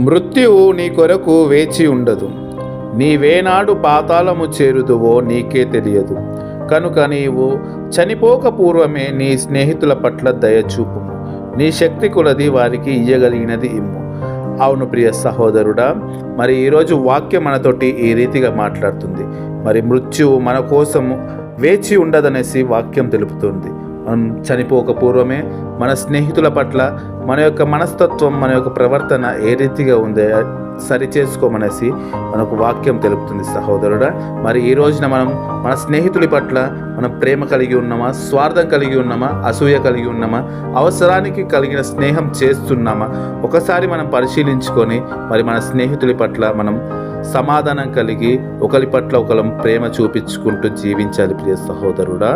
మృత్యువు నీ కొరకు వేచి ఉండదు. నీవేనాడు పాతాళము చేరుదువో నీకే తెలియదు. కనుక నీవు చనిపోక పూర్వమే నీ స్నేహితుల పట్ల దయచూపుము. నీ శక్తి కొలది వారికి ఇయ్యగలిగినది ఇమ్ము. అవును ప్రియ సహోదరుడా, మరి ఈరోజు వాక్యం మనతోటి ఈ రీతిగా మాట్లాడుతుంది. మరి మృత్యువు మన కోసము వేచి ఉండదనేసి వాక్యం తెలుపుతుంది. మనం చనిపోక పూర్వమే మన స్నేహితుల పట్ల మన యొక్క మనస్తత్వం, మన యొక్క ప్రవర్తన ఏ రీతిగా ఉందో సరిచేసుకోమనేసి మనకు వాక్యం తెలుపుతుంది సహోదరుడా. మరి ఈ రోజున మనం మన స్నేహితుల పట్ల మనం ప్రేమ కలిగి ఉన్నామా, స్వార్థం కలిగి ఉన్నామా, అసూయ కలిగి ఉన్నామా, అవసరానికి కలిగిన స్నేహం చేస్తున్నామా? ఒకసారి మనం పరిశీలించుకొని మరి మన స్నేహితుల పట్ల మనం సమాధానం కలిగి ఒకరి పట్ల ఒకరం ప్రేమ చూపించుకుంటూ జీవించాలి ప్రియ సహోదరుడా.